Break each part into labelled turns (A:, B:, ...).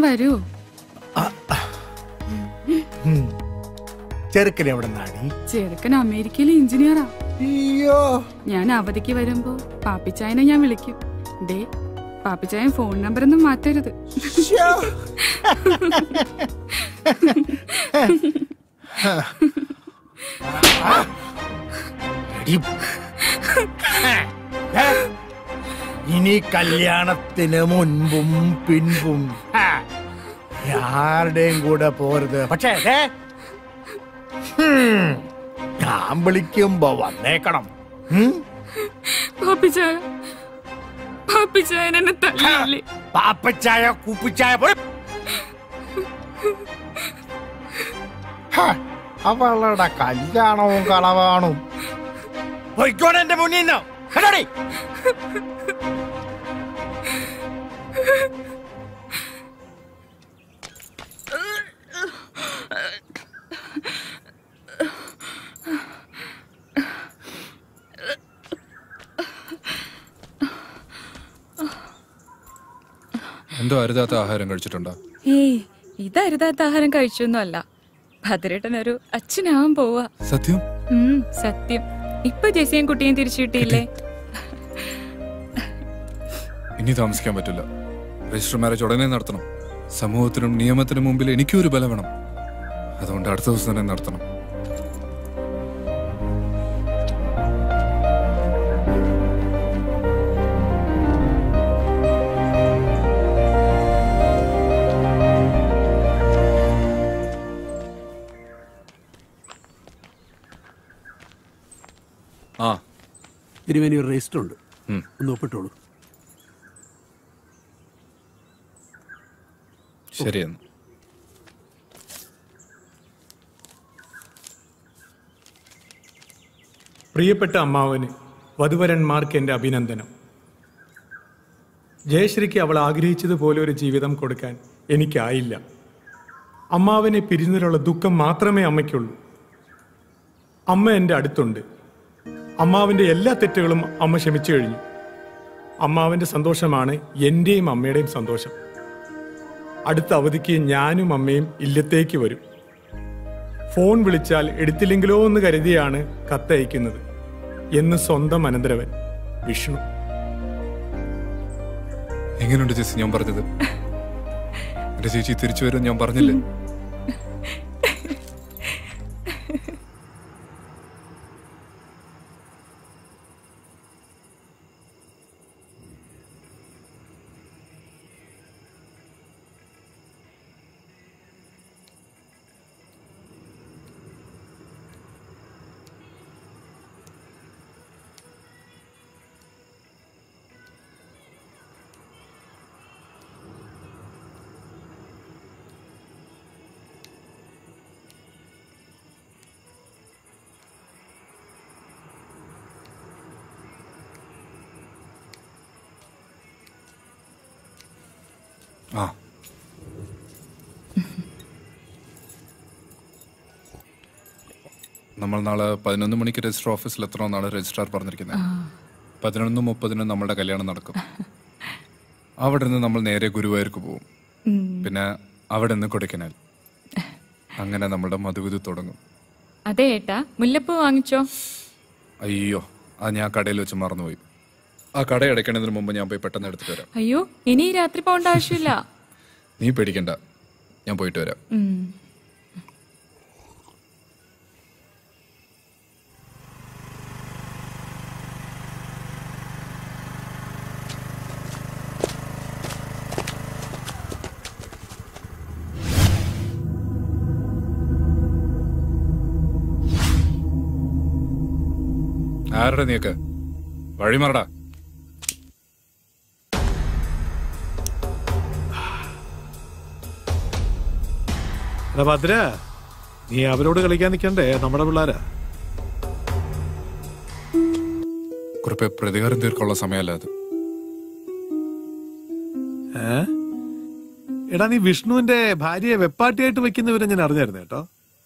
A: വരൂ.
B: ചെറുക്കൻ എവിടെ നാടി?
A: ചെറുക്കൻ അമേരിക്കയിലെ എഞ്ചിനീയറാ.
B: അയ്യോ,
A: ഞാൻ അവധിക്ക് വരുമ്പോ പാപ്പിച്ചായനെ ഞാൻ വിളിക്കും. ഡേ, പാപ്പിച്ചായൻ ഫോൺ നമ്പർ ഒന്നും മാറ്റരുത്.
B: ഇനി കല്യാണത്തിന് മുൻപും പിൻപും ആരുടെയും കൂടെ പോരുത്. പക്ഷേ ഞാൻ വിളിക്കുമ്പോ വന്നേക്കണം.
A: പാപ്പിച്ചായൻ എന്നെ തല്ലില്ലേ?
B: പാപ്പച്ചായ കുപ്പിച്ചായ അവളുടെ കല്യാണവും കളവാണും പോയിക്കോടെ എന്റെ മുന്നിൽ നിന്ന്.
C: എന്തോ അരുതാത്ത ആഹാരം കഴിച്ചിട്ടുണ്ടോ?
D: ഏയ്, ഇത് അരുതാത്ത ആഹാരം കഴിച്ചൊന്നും അല്ല. ഭദ്രേട്ടനൊരു അച്ഛനാവാൻ പോവാ.
C: സത്യം?
D: സത്യം. ഇപ്പൊ ജെസിയും കുട്ടിയും തിരിച്ചു കിട്ടിയില്ലേ?
C: ഇനി താമസിക്കാൻ പറ്റില്ല. രജിസ്റ്റർ മാരേജ് ഉടനെ നടത്തണം. സമൂഹത്തിനും നിയമത്തിനും മുമ്പിൽ എനിക്കും ഒരു ബലം വേണം. അതുകൊണ്ട് അടുത്ത ദിവസം തന്നെ നടത്തണം.
E: തിരുവേനി ഒരു രജിസ്റ്റർ ഉണ്ട്, ഒന്ന് ഒപ്പിട്ടോളൂ.
C: ശരിയെന്ന്.
F: പ്രിയപ്പെട്ട അമ്മാവന് വധുവരന്മാർക്ക് എൻ്റെ അഭിനന്ദനം. ജയശ്രീക്ക് അവൾ ആഗ്രഹിച്ചതുപോലെ ഒരു ജീവിതം കൊടുക്കാൻ എനിക്കായില്ല. അമ്മാവനെ പിരിഞ്ഞതിലുള്ള ദുഃഖം മാത്രമേ അമ്മയ്ക്കുള്ളൂ. അമ്മ എൻ്റെ അടുത്തുണ്ട്. അമ്മാവിൻ്റെ എല്ലാ തെറ്റുകളും അമ്മ ക്ഷമിച്ചു കഴിഞ്ഞു. അമ്മാവൻ്റെ സന്തോഷമാണ് എൻ്റെയും അമ്മയുടെയും സന്തോഷം. അടുത്ത അവധിക്ക് ഞാനും അമ്മയും ഇല്ലത്തേക്ക് വരും. ഫോൺ വിളിച്ചാൽ എടുത്തില്ലെങ്കിലോ എന്ന് കരുതിയാണ് കത്തയക്കുന്നത് എന്ന് സ്വന്തം അനന്തരവൻ വിഷ്ണു.
C: എങ്ങനെയുണ്ട് ചേച്ചി ഞാൻ പറഞ്ഞത്? എന്റെ ചേച്ചി തിരിച്ചു വരും ഞാൻ പറഞ്ഞില്ലേ? നമ്മൾ നാളെ 11 മണിക്ക് രജിസ്റ്റർ ഓഫീസിൽ എത്തണമെന്നാണ് രജിസ്ട്രാർ പറഞ്ഞിരിക്കുന്നത്. 11:30 നമ്മളുടെ കല്യാണം നടക്കും. അവിടെ നിന്ന് നമ്മൾ നേരെ ഗുരുവായൂർക്ക് പോകും. പിന്നെ അവിടെ നിന്ന് കൊടൈക്കനാൽ. അങ്ങനെ നമ്മളുടെ മധുവിധു തുടങ്ങും.
D: അതെ ഏട്ടാ, മുല്ലപ്പൂ വാങ്ങിച്ചോ?
C: അയ്യോ, അത് ഞാൻ കടയിൽ വെച്ച് മറന്നുപോയി. ആ കട അടയ്ക്കണതിന് മുമ്പ് ഞാൻ പോയി പെട്ടെന്ന് എടുത്തിട്ട് വരാം.
D: അയ്യോ, ഇനി രാത്രി പോകേണ്ട ആവശ്യമില്ല.
C: നീ പേടിക്കണ്ട, ഞാൻ പോയിട്ട് വരാം. ആരുടെ നീക്ക് വഴിമറടാ.
E: ഭദ്ര, നീ അവരോട് കളിക്കാൻ നിൽക്കണ്ടേ, നമ്മുടെ പിള്ളേരാ.
C: കുറിപ്പ് പ്രതികാരം തീർക്കുള്ള സമയമല്ല അത്.
E: എടാ, നീ വിഷ്ണുവിന്റെ ഭാര്യയെ വെപ്പാട്ടിയായിട്ട് വെക്കുന്നവരെ ഞാൻ അറിഞ്ഞായിരുന്നു കേട്ടോ.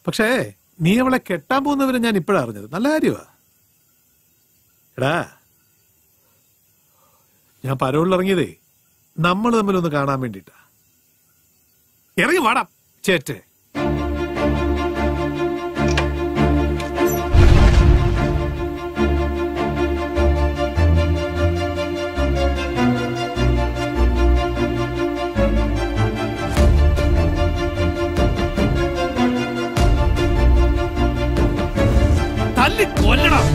E: പക്ഷേ നീ അവളെ കെട്ടാൻ പോകുന്നവരെ ഞാൻ ഇപ്പോഴാണ് അറിഞ്ഞത്. നല്ല കാര്യമാ. എടാ, ഞാൻ പരോളിൽ ഇറങ്ങിയതേ നമ്മൾ തമ്മിലൊന്ന് കാണാൻ വേണ്ടിട്ടാ. ഇറങ്ങി വാടാ ചേറ്റ്. തല്ലി കൊല്ലണം.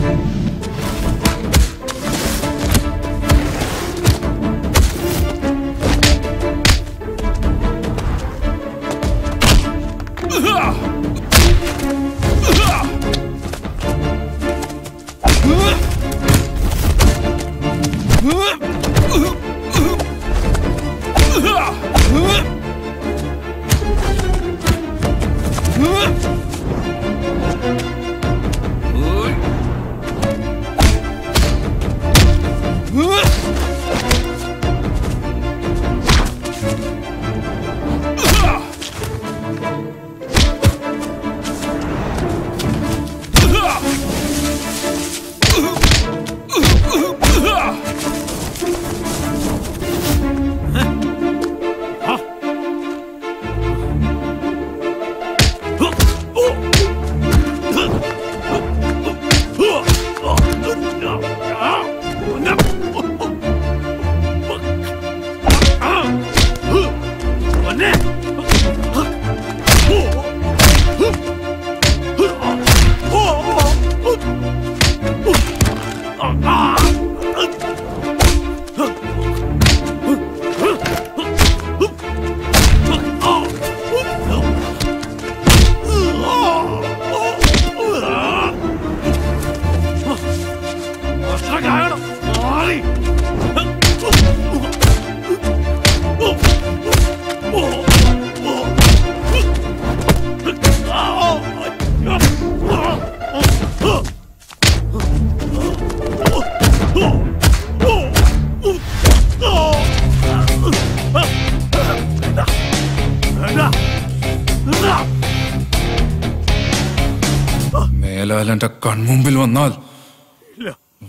C: മേലാലെന്റെ കൺമുമ്പിൽ വന്നാൽ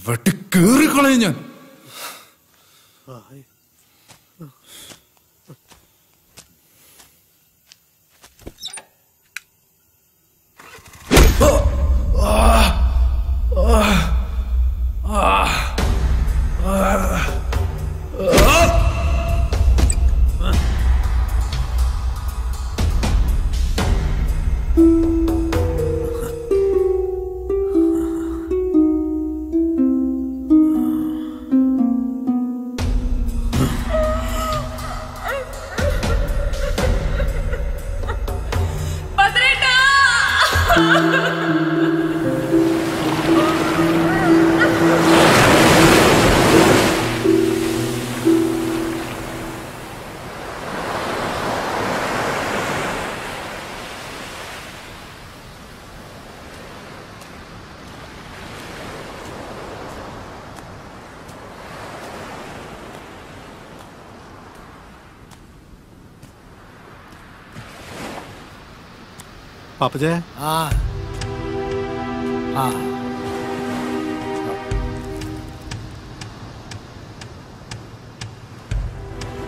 C: വെട്ടിക്കേറിക്കളയും ഞാൻ.
E: പാപ്പച്ചേ
B: ആ